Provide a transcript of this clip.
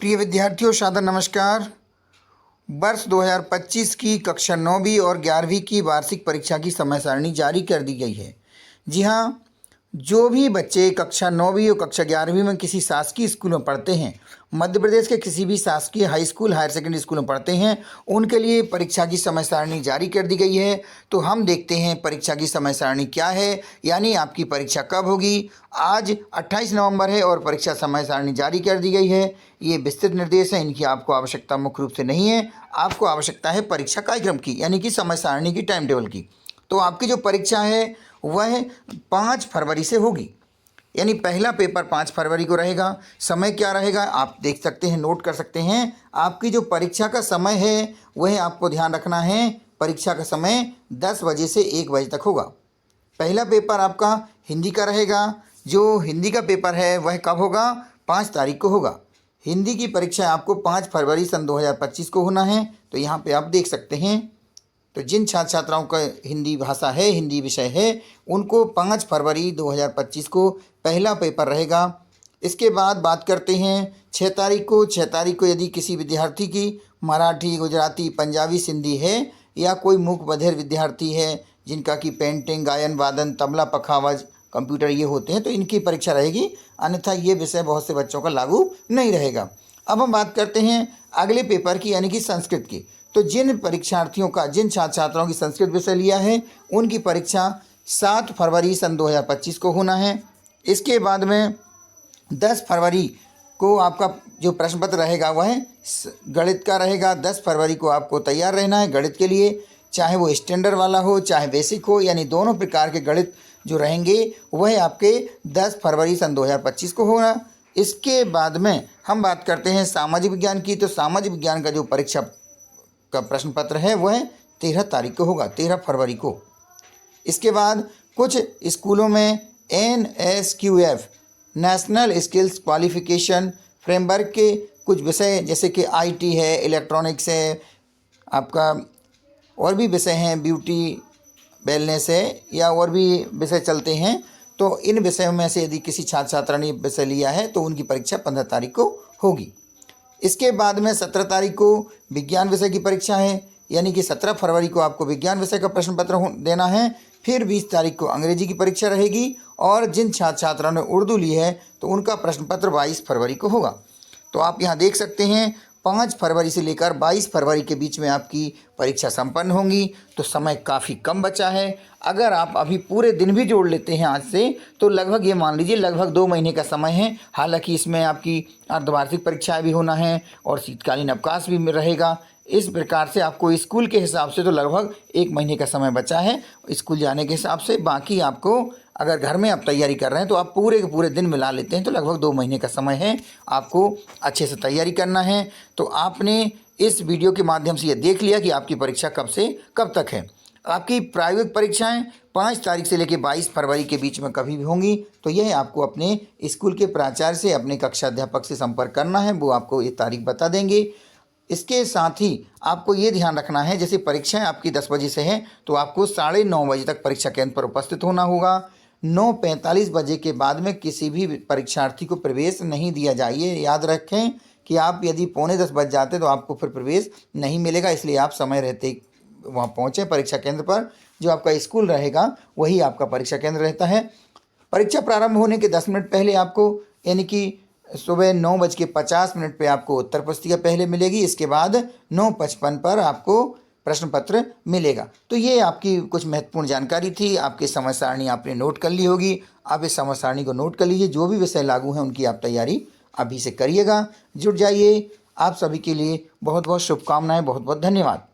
प्रिय विद्यार्थियों, सादर नमस्कार। वर्ष 2025 की कक्षा 9वीं और 11वीं की वार्षिक परीक्षा की समय सारणी जारी कर दी गई है। जी हाँ, जो भी बच्चे कक्षा 9वीं और कक्षा 11वीं में किसी शासकीय स्कूल में पढ़ते हैं, मध्य प्रदेश के किसी भी शासकीय high school, higher secondary school में पढ़ते हैं, उनके लिए परीक्षा की समय सारणी जारी कर दी गई है। तो हम देखते हैं परीक्षा की समय सारणी क्या है, यानी आपकी परीक्षा कब होगी। आज 28 नवंबर है और परीक्षा समय सारणी जारी कर दी गई है। ये विस्तृत निर्देश हैं, इनकी आपको आवश्यकता मुख्य रूप से नहीं है। आपको आवश्यकता है परीक्षा कार्यक्रम की, यानी कि समय सारणी की, टाइम टेबल की। तो आपकी जो परीक्षा है वह 5 फरवरी से होगी, यानी पहला पेपर 5 फरवरी को रहेगा। समय क्या रहेगा आप देख सकते हैं, नोट कर सकते हैं। आपकी जो परीक्षा का समय है वह आपको ध्यान रखना है, परीक्षा का समय 10 बजे से 1 बजे तक होगा। पहला पेपर आपका हिंदी का रहेगा। जो हिंदी का पेपर है वह कब होगा? 5 तारीख को होगा। हिंदी की परीक्षा आपको 5 फरवरी सन 2025 को होना है। तो यहाँ पे आप देख सकते हैं। तो जिन छात्र छात्राओं का हिंदी भाषा है, हिंदी विषय है, उनको 5 फरवरी 2025 को पहला पेपर रहेगा। इसके बाद बात करते हैं 6 तारीख को। 6 तारीख को यदि किसी विद्यार्थी की मराठी, गुजराती, पंजाबी, सिंधी है या कोई मूक बधिर विद्यार्थी है जिनका कि पेंटिंग, गायन, वादन, तबला, पखावज, कंप्यूटर ये होते हैं, तो इनकी परीक्षा रहेगी। अन्यथा ये विषय बहुत से बच्चों का लागू नहीं रहेगा। अब हम बात करते हैं अगले पेपर की, यानी कि संस्कृत की। तो जिन परीक्षार्थियों का, जिन छात्र छात्राओं की संस्कृत विषय लिया है, उनकी परीक्षा 7 फरवरी सन 2025 को होना है। इसके बाद में 10 फरवरी को आपका जो प्रश्न पत्र रहेगा वह गणित का रहेगा। 10 फरवरी को आपको तैयार रहना है गणित के लिए, चाहे वो स्टैंडर्ड वाला हो चाहे बेसिक हो, यानी दोनों प्रकार के गणित जो रहेंगे वह आपके 10 फरवरी सन 2025 को होगा। इसके बाद में हम बात करते हैं सामाजिक विज्ञान की। तो सामाजिक विज्ञान का जो परीक्षा का प्रश्न पत्र है वह 13 तारीख को होगा, 13 फरवरी को। इसके बाद कुछ स्कूलों में NSQF national skills qualification framework के कुछ विषय जैसे कि IT है, इलेक्ट्रॉनिक्स है, आपका और भी विषय हैं, ब्यूटी वेलनेस है, या और भी विषय चलते हैं। तो इन विषयों में से यदि किसी छात्र छात्रा ने विषय लिया है तो उनकी परीक्षा 15 तारीख को होगी। इसके बाद में 17 तारीख को विज्ञान विषय की परीक्षा है, यानी कि 17 फरवरी को आपको विज्ञान विषय का प्रश्न पत्र देना है। फिर 20 तारीख को अंग्रेजी की परीक्षा रहेगी, और जिन छात्र छात्राओं ने उर्दू ली है तो उनका प्रश्न पत्र 22 फरवरी को होगा। तो आप यहाँ देख सकते हैं 5 फरवरी से लेकर 22 फरवरी के बीच में आपकी परीक्षा संपन्न होंगी। तो समय काफ़ी कम बचा है। अगर आप अभी पूरे दिन भी जोड़ लेते हैं आज से, तो लगभग ये मान लीजिए लगभग 2 महीने का समय है। हालांकि इसमें आपकी अर्धवार्षिक परीक्षाएं भी होना है और शीतकालीन अवकाश भी रहेगा। इस प्रकार से आपको स्कूल के हिसाब से तो लगभग 1 महीने का समय बचा है स्कूल जाने के हिसाब से। बाकी आपको अगर घर में आप तैयारी कर रहे हैं तो आप पूरे के पूरे दिन मिला लेते हैं तो लगभग 2 महीने का समय है। आपको अच्छे से तैयारी करना है। तो आपने इस वीडियो के माध्यम से ये देख लिया कि आपकी परीक्षा कब से कब तक है। आपकी प्रायोगिक परीक्षाएं 5 तारीख से लेकर 22 फरवरी के बीच में कभी भी होंगी। तो यह आपको अपने स्कूल के प्राचार्य से, अपने कक्षा अध्यापक से संपर्क करना है, वो आपको ये तारीख बता देंगे। इसके साथ ही आपको ये ध्यान रखना है, जैसे परीक्षाएं आपकी 10 बजे से हैं तो आपको 9:30 बजे तक परीक्षा केंद्र पर उपस्थित होना होगा। 9:45 बजे के बाद में किसी भी परीक्षार्थी को प्रवेश नहीं दिया जाए। याद रखें कि आप यदि 9:45 बज जाते तो आपको फिर प्रवेश नहीं मिलेगा, इसलिए आप समय रहते वहाँ पहुँचें परीक्षा केंद्र पर। जो आपका स्कूल रहेगा वही आपका परीक्षा केंद्र रहता है। परीक्षा प्रारंभ होने के 10 मिनट पहले आपको, यानी कि सुबह 9:50 पे आपको उत्तर पुस्तिका पहले मिलेगी। इसके बाद 9:55 पर आपको प्रश्न पत्र मिलेगा। तो ये आपकी कुछ महत्वपूर्ण जानकारी थी। आपकी समय सारणी आपने नोट कर ली होगी। आप इस समय सारणी को नोट कर लीजिए। जो भी विषय लागू हैं उनकी आप तैयारी अभी से करिएगा। जुट जाइए। आप सभी के लिए बहुत बहुत शुभकामनाएं। बहुत बहुत धन्यवाद।